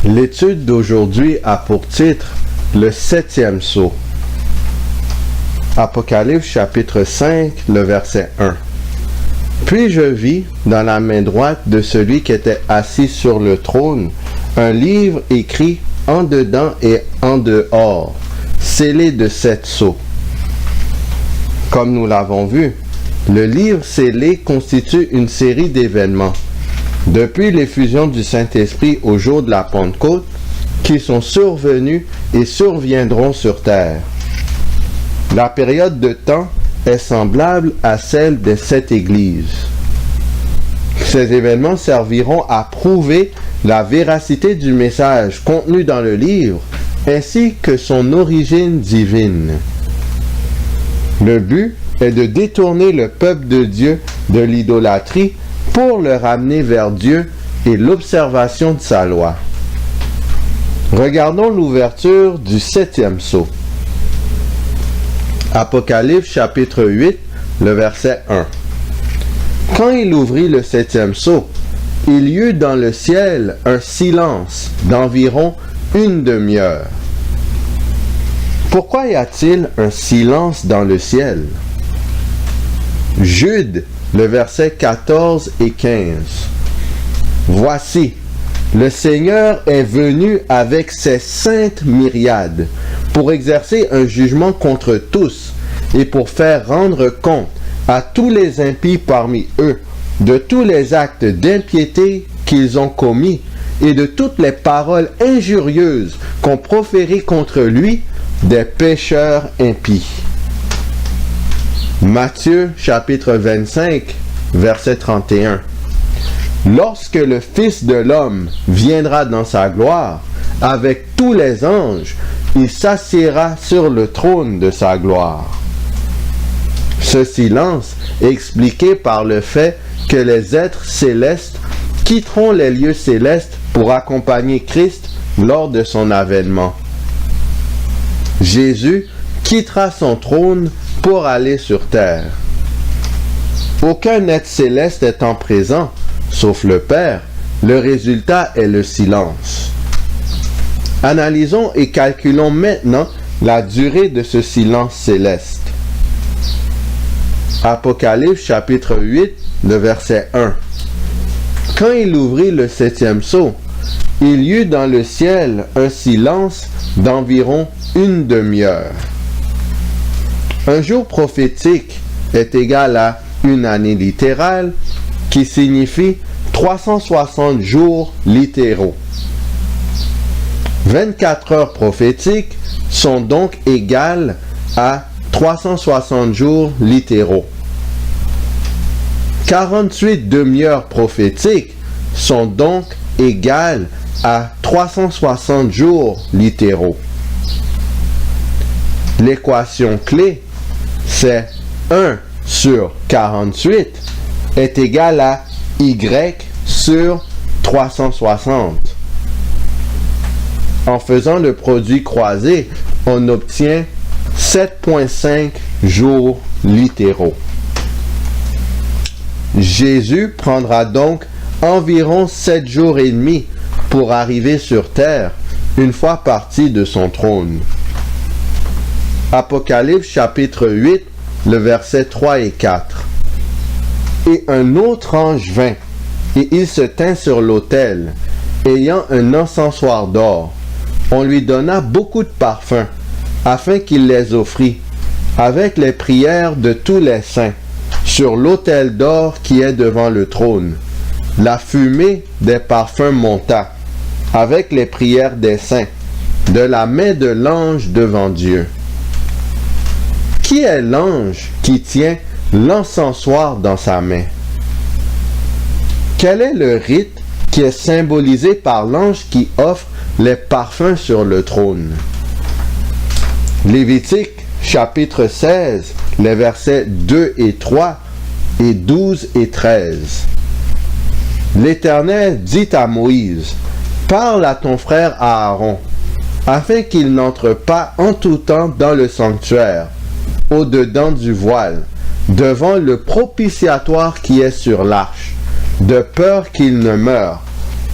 L'étude d'aujourd'hui a pour titre le 7e sceau. Apocalypse chapitre 5, le verset 1. Puis je vis dans la main droite de celui qui était assis sur le trône un livre écrit en dedans et en dehors, scellé de 7 sceaux. Comme nous l'avons vu, le livre scellé constitue une série d'événements, depuis l'effusion du Saint-Esprit au jour de la Pentecôte, qui sont survenus et surviendront sur terre. La période de temps est semblable à celle des 7 églises. Ces événements serviront à prouver la véracité du message contenu dans le livre, ainsi que son origine divine. Le but est de détourner le peuple de Dieu de l'idolâtrie pour le ramener vers Dieu et l'observation de sa loi. Regardons l'ouverture du 7e sceau. Apocalypse chapitre 8, le verset 1. Quand il ouvrit le 7e sceau, il y eut dans le ciel un silence d'environ une demi-heure. Pourquoi y a-t-il un silence dans le ciel? Jude, le verset 14 et 15. Voici, le Seigneur est venu avec ses saintes myriades pour exercer un jugement contre tous et pour faire rendre compte à tous les impies parmi eux de tous les actes d'impiété qu'ils ont commis et de toutes les paroles injurieuses qu'ont proférées contre lui des pécheurs impies. Matthieu chapitre 25, verset 31. Lorsque le Fils de l'homme viendra dans sa gloire, avec tous les anges, il s'assiera sur le trône de sa gloire. Ce silence est expliqué par le fait que les êtres célestes quitteront les lieux célestes pour accompagner Christ lors de son avènement. Jésus quittera son trône pour aller sur terre. Aucun être céleste étant présent, sauf le Père, le résultat est le silence. Analysons et calculons maintenant la durée de ce silence céleste. Apocalypse chapitre 8, le verset 1. Quand il ouvrit le 7e sceau, il y eut dans le ciel un silence d'environ une demi-heure. Un jour prophétique est égal à une année littérale, qui signifie 360 jours littéraux. 24 heures prophétiques sont donc égales à 360 jours littéraux. 48 demi-heures prophétiques sont donc égales à 360 jours littéraux. L'équation clé, c'est 1 sur 48 est égal à Y sur 360. En faisant le produit croisé, on obtient 7,5 jours littéraux. Jésus prendra donc environ 7 jours et demi pour arriver sur terre, une fois parti de son trône. Apocalypse chapitre 8, le verset 3 et 4. Et un autre ange vint, et il se tint sur l'autel, ayant un encensoir d'or. On lui donna beaucoup de parfums, afin qu'il les offrît, avec les prières de tous les saints, sur l'autel d'or qui est devant le trône. La fumée des parfums monta, avec les prières des saints, de la main de l'ange devant Dieu. Qui est l'ange qui tient l'encensoir dans sa main? Quel est le rite qui est symbolisé par l'ange qui offre les parfums sur le trône? Lévitique chapitre 16, les versets 2 et 3 et 12 et 13. L'Éternel dit à Moïse, « Parle à ton frère Aaron, afin qu'il n'entre pas en tout temps dans le sanctuaire, au-dedans du voile, devant le propitiatoire qui est sur l'arche, de peur qu'il ne meure,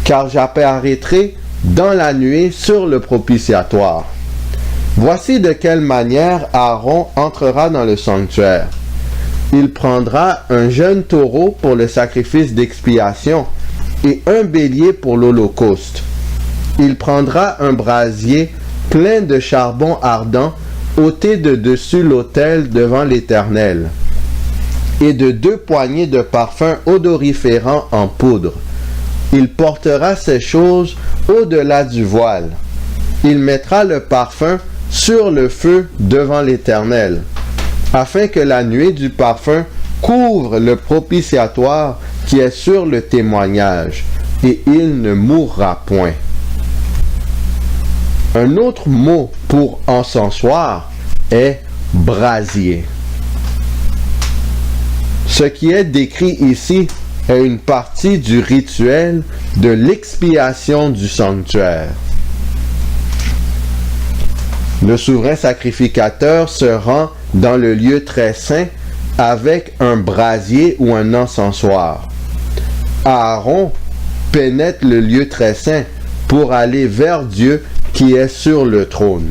car j'apparaîtrai dans la nuée sur le propitiatoire. Voici de quelle manière Aaron entrera dans le sanctuaire. Il prendra un jeune taureau pour le sacrifice d'expiation et un bélier pour l'holocauste. Il prendra un brasier plein de charbon ardent ôté de dessus l'autel devant l'Éternel, et de 2 poignées de parfum odoriférant en poudre. Il portera ces choses au-delà du voile. Il mettra le parfum sur le feu devant l'Éternel, afin que la nuée du parfum couvre le propitiatoire qui est sur le témoignage, et il ne mourra point. Un autre mot pour encensoir est brasier. Ce qui est décrit ici est une partie du rituel de l'expiation du sanctuaire. Le souverain sacrificateur se rend dans le lieu très saint avec un brasier ou un encensoir. Aaron pénètre le lieu très saint pour aller vers Dieu qui est sur le trône.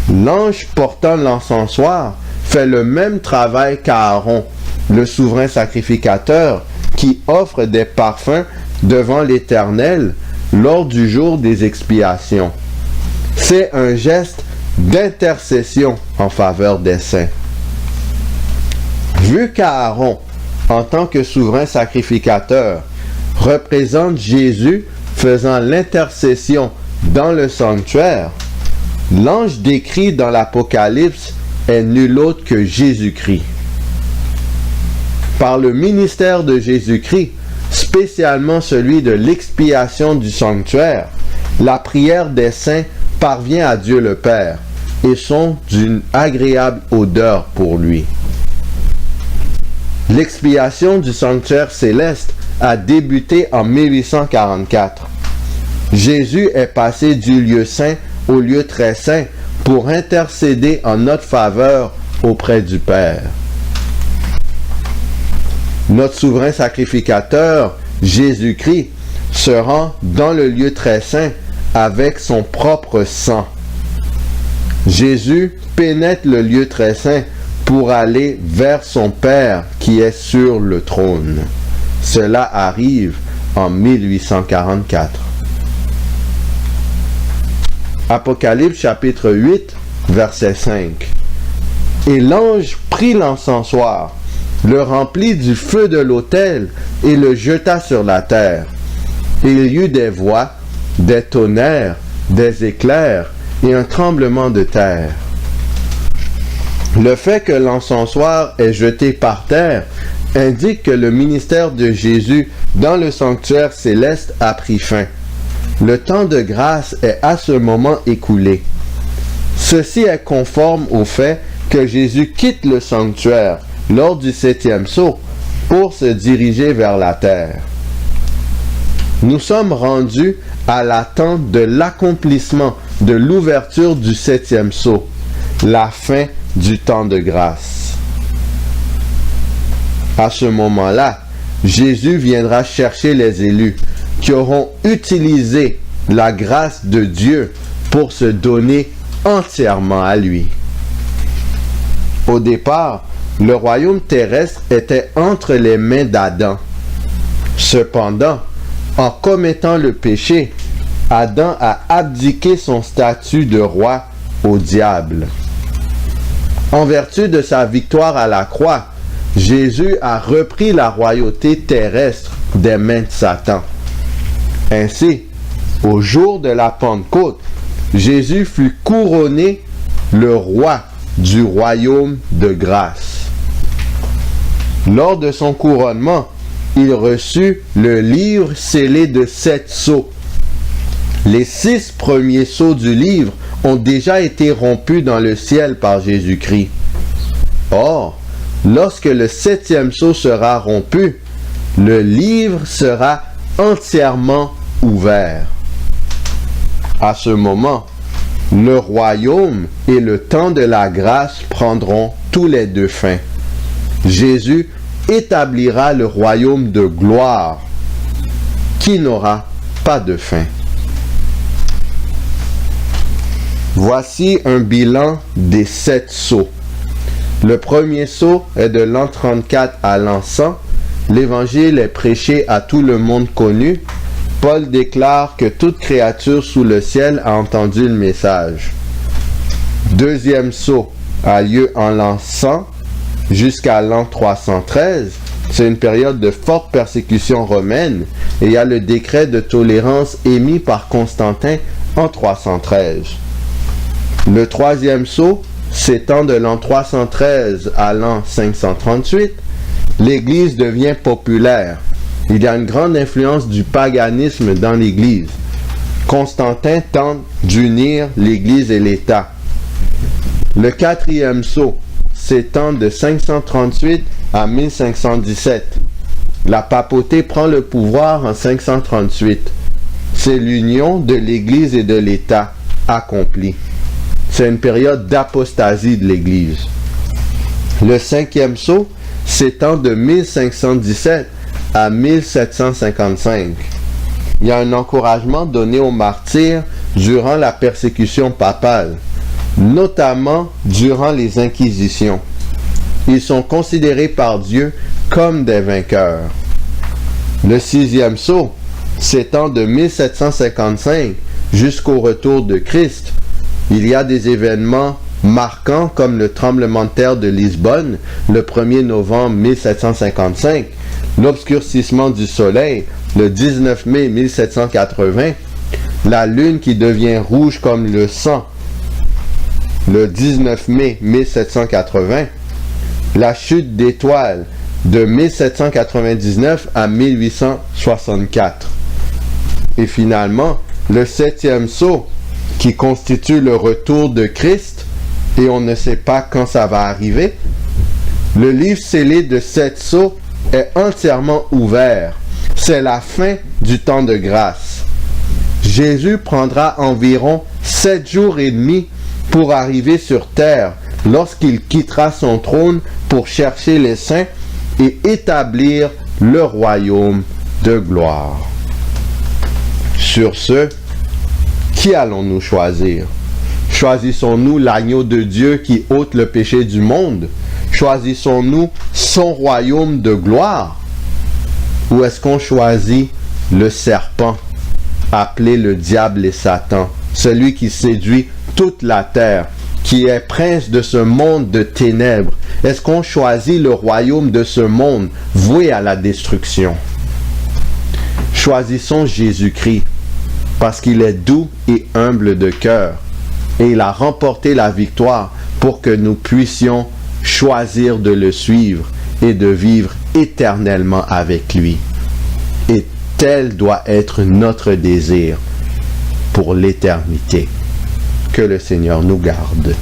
L'ange portant l'encensoir fait le même travail qu'Aaron, le souverain sacrificateur, qui offre des parfums devant l'Éternel lors du jour des expiations. C'est un geste d'intercession en faveur des saints. Vu qu'Aaron, en tant que souverain sacrificateur, représente Jésus faisant l'intercession dans le sanctuaire, l'ange décrit dans l'Apocalypse est nul autre que Jésus-Christ. Par le ministère de Jésus-Christ, spécialement celui de l'expiation du sanctuaire, la prière des saints parvient à Dieu le Père et sont d'une agréable odeur pour lui. L'expiation du sanctuaire céleste a débuté en 1844. Jésus est passé du lieu saint au lieu très saint pour intercéder en notre faveur auprès du Père. Notre souverain sacrificateur, Jésus-Christ, se rend dans le lieu très saint avec son propre sang. Jésus pénètre le lieu très saint pour aller vers son Père qui est sur le trône. Cela arrive en 1844. Apocalypse chapitre 8, verset 5. Et l'ange prit l'encensoir, le remplit du feu de l'autel et le jeta sur la terre. Et il y eut des voix, des tonnerres, des éclairs et un tremblement de terre. Le fait que l'encensoir est jeté par terre indique que le ministère de Jésus dans le sanctuaire céleste a pris fin. Le temps de grâce est à ce moment écoulé. Ceci est conforme au fait que Jésus quitte le sanctuaire lors du 7e sceau pour se diriger vers la terre. Nous sommes rendus à l'attente de l'accomplissement de l'ouverture du 7e sceau, la fin du temps de grâce. À ce moment-là, Jésus viendra chercher les élus qui auront utilisé la grâce de Dieu pour se donner entièrement à lui. Au départ, le royaume terrestre était entre les mains d'Adam. Cependant, en commettant le péché, Adam a abdiqué son statut de roi au diable. En vertu de sa victoire à la croix, Jésus a repris la royauté terrestre des mains de Satan. Ainsi, au jour de la Pentecôte, Jésus fut couronné le roi du royaume de grâce. Lors de son couronnement, il reçut le livre scellé de 7 sceaux. Les 6 premiers sceaux du livre ont déjà été rompus dans le ciel par Jésus-Christ. Or, lorsque le 7e sceau sera rompu, le livre sera entièrement ouvert. À ce moment, le royaume et le temps de la grâce prendront tous les deux fin. Jésus établira le royaume de gloire qui n'aura pas de fin. Voici un bilan des 7 sceaux. Le premier sceau est de l'an 34 à l'an 100. L'évangile est prêché à tout le monde connu. Paul déclare que toute créature sous le ciel a entendu le message. Deuxième sceau a lieu en l'an 100 jusqu'à l'an 313. C'est une période de forte persécution romaine et il y a le décret de tolérance émis par Constantin en 313. Le troisième sceau s'étend de l'an 313 à l'an 538. L'Église devient populaire. Il y a une grande influence du paganisme dans l'Église. Constantin tente d'unir l'Église et l'État. Le quatrième sceau s'étend de 538 à 1517. La papauté prend le pouvoir en 538. C'est l'union de l'Église et de l'État accomplie. C'est une période d'apostasie de l'Église. Le cinquième sceau s'étend de 1517 à 1755. Il y a un encouragement donné aux martyrs durant la persécution papale, notamment durant les inquisitions. Ils sont considérés par Dieu comme des vainqueurs. Le sixième sceau s'étend de 1755 jusqu'au retour de Christ. Il y a des événements marquants comme le tremblement de terre de Lisbonne le 1er novembre 1755, l'obscurcissement du soleil le 19 mai 1780, la lune qui devient rouge comme le sang le 19 mai 1780, la chute d'étoiles de 1799 à 1864. Et finalement, le septième sceau qui constitue le retour de Christ, et on ne sait pas quand ça va arriver. Le livre scellé de 7 sceaux est entièrement ouvert. C'est la fin du temps de grâce. Jésus prendra environ 7 jours et demi pour arriver sur terre lorsqu'il quittera son trône pour chercher les saints et établir le royaume de gloire. Sur ce, qui allons-nous choisir? Choisissons-nous l'agneau de Dieu qui ôte le péché du monde? Choisissons-nous son royaume de gloire? Ou est-ce qu'on choisit le serpent, appelé le diable et Satan, celui qui séduit toute la terre, qui est prince de ce monde de ténèbres? Est-ce qu'on choisit le royaume de ce monde voué à la destruction? Choisissons Jésus-Christ, parce qu'il est doux et humble de cœur, et il a remporté la victoire pour que nous puissions choisir de le suivre et de vivre éternellement avec lui. Et tel doit être notre désir pour l'éternité. Que le Seigneur nous garde.